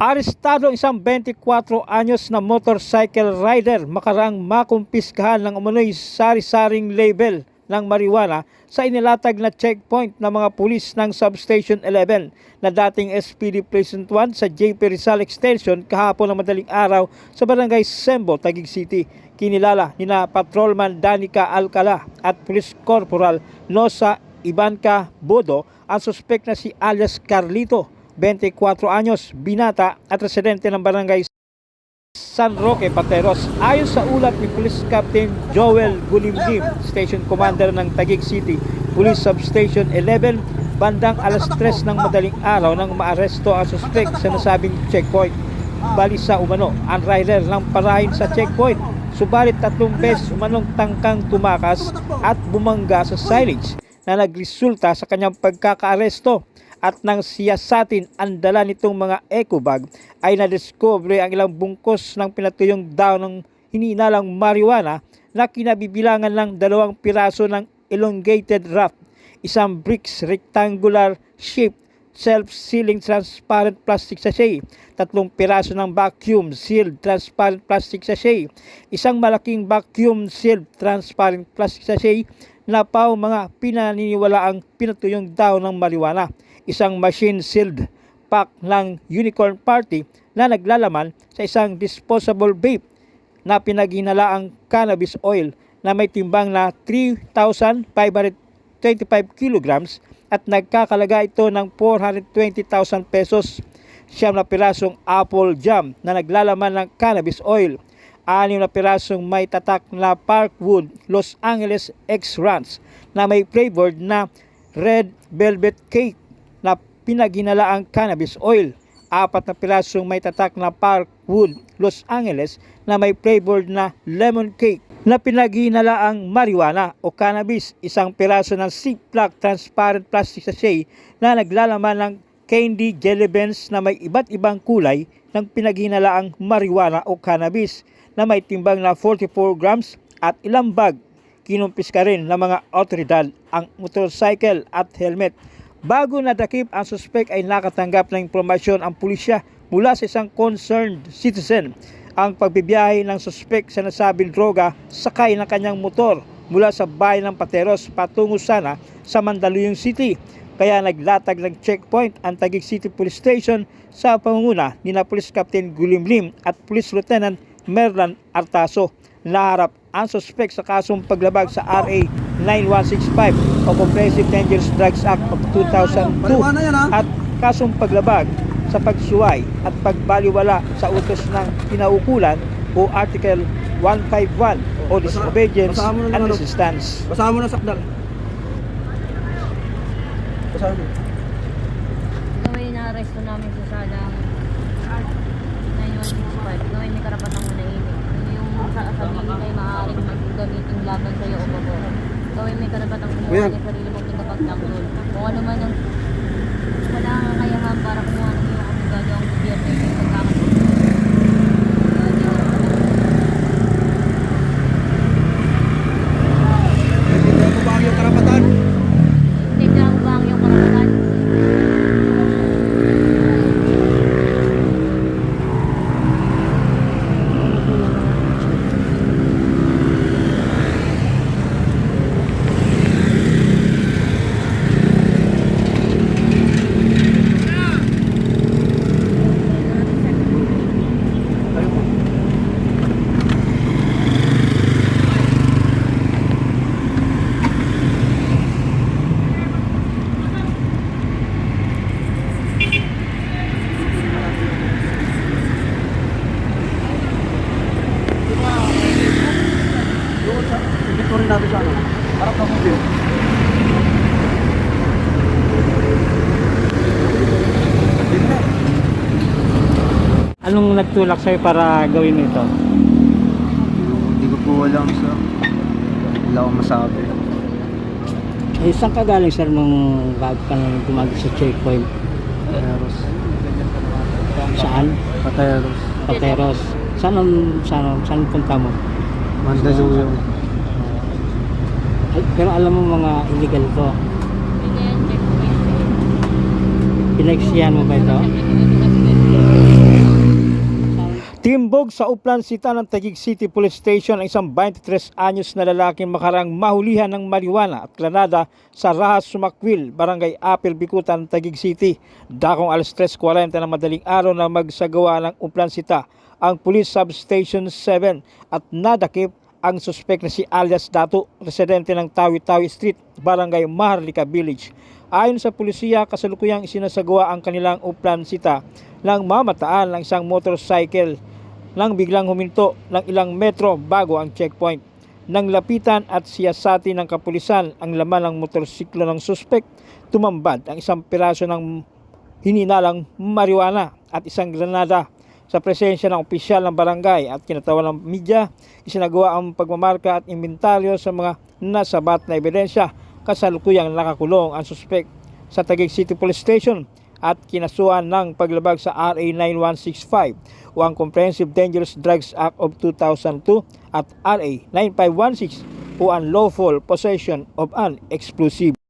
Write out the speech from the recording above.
Arestado ang isang 24 anyos na motorcycle rider makaraang makumpiskahan ng umano'y sari-saring label ng marijuana sa inilatag na checkpoint ng mga pulis ng Substation 11 na dating SPD Precinct 1 sa JP Rizal Extension kahapon ng madaling araw sa Barangay Sembo, Taguig City. Kinilala nina Patrolman Danica Alcala at Police Corporal Nosa Ivanka Bodo ang suspect na si alias Carlito, 24 anyos, binata at residente ng Barangay San Roque, Pateros. Ayon sa ulat ni Police Captain Joel Gulimlim, Station Commander ng Taguig City Police Substation 11, bandang alas 3 ng madaling araw nang maaresto ang suspect sa nasabing checkpoint. Balisa umano ang rider ng parahin sa checkpoint, subalit 3 beses umanong tangkang tumakas at bumangga sa signage na nagresulta sa kanyang pagkakaaresto. At nang siyasatin ang dala nitong mga eco bag ay nadiscover ang ilang bungkos ng pinatuyong daw ng hininalang marijuana na kinabibilangan ng 2 piraso ng elongated wrap, isang bricks rectangular shaped self-sealing transparent plastic sachet, 3 piraso ng vacuum sealed transparent plastic sachet, isang malaking vacuum sealed transparent plastic sachet na pao mga pinaniniwalaang pinatuyong daw ng marijuana, isang machine sealed pack ng Unicorn Party na naglalaman sa isang disposable vape na pinaghinalaang cannabis oil na may timbang na 3,525 kilograms at nagkakalaga ito ng 420,000 pesos. 9 na pirasong apple jam na naglalaman ng cannabis oil, 6 na pirasong may tatak na Parkwood Los Angeles X Ranch na may flavored na red velvet cake na pinaghinalaang cannabis oil, 4 na pirasong may tatak na Parkwood Los Angeles na may flavored na lemon cake na pinaghinalaang marijuana o cannabis, 1 piraso ng Ziploc transparent plastic sachet na naglalaman ng candy jelly beans na may iba't ibang kulay ng pinaghinalaang marijuana o cannabis na may timbang na 44 grams at ilang bag. Kinumpiska rin ng mga otoridad ang motorcycle at helmet. Bago nadakip ang suspect ay nakatanggap ng impormasyon ang pulisya mula sa isang concerned citizen. Ang pagbibiyahe ng suspect sa nasabing droga sakay ng kanyang motor mula sa bayan ng Pateros patungo sana sa Mandaluyong City. Kaya naglatag ng checkpoint ang Taguig City Police Station sa pangunguna ni na Police Captain Gulimlim at Police Lieutenant Merlan Artaso. Naharap ang suspect sa kasong paglabag sa RA 9165 o Comprehensive Dangerous Drugs Act of 2002 at kasong paglabag sa pagsuway at pagbaliwala sa utos ng kinaukulan o Article 151 o Disobedience and Resistance. Basahan mo na sakdal. Basahan mo. Gawin na aresto namin sa salang 9165. Gawin may karapatang manahimik. Yung sasabihin ay maaaring maggamitin laban sa iyo o pabor. Gawin may karapatang kumuha ng sarili mong tagapagtanggol. Kung ano man ang wala kang kakayahan para kumuha ng iyong abogado ang gobyerno ay may pagkakataon. Hindi mo ba ang iyong karapatan? Tindihan mo ba ang iyong karapatan? Ito rin natin sa ano. Harap na mobile. Anong nagtulak sa'yo para gawin ito? Hindi ko po alam sa. Wala akong masabi. Eh, saan ka galing sir nung bago ka nang tumagos sa checkpoint? Pateros. Saan? Pateros. Pateros. Saan punta mo? Mandaluyong. Ay, pero alam mo mga illegal to. Hindi yan checkpoint. Pinagsisihan mo ba ito? Checkpoint. Nahulog sa Uplansita ng Taguig City Police Station ang isang 23 anyos na lalaking makarang mahulihan ng marijuana at granada sa Rahas Sumakwil, Barangay Apil, Bikutan, Taguig City. Dakong alas 3:40 ng madaling araw na magsagawa ng Uplansita ang Police Substation 7 at nadakip ang suspek na si alias Dato, residente ng Tawi-Tawi Street, Barangay Maharlika Village. Ayon sa pulisya, kasalukuyang isinasagawa ang kanilang Uplansita nang mamataan ng isang motorcycle nang biglang huminto ng ilang metro bago ang checkpoint. Nang lapitan at siyasati ng kapulisan ang laman ng motorsiklo ng suspek, tumambad ang isang piraso ng hininalang marijuana at isang granada. Sa presensya ng opisyal ng barangay at kinatawan ng media, isinagawa ang pagmamarka at inventaryo sa mga nasabat na ebidensya. Kasalukuyang nakakulong ang suspek sa Taguig City Police Station at kinasuhan ng paglabag sa RA 9165 o ang Comprehensive Dangerous Drugs Act of 2002 at RA 9516 o unlawful possession of an explosive.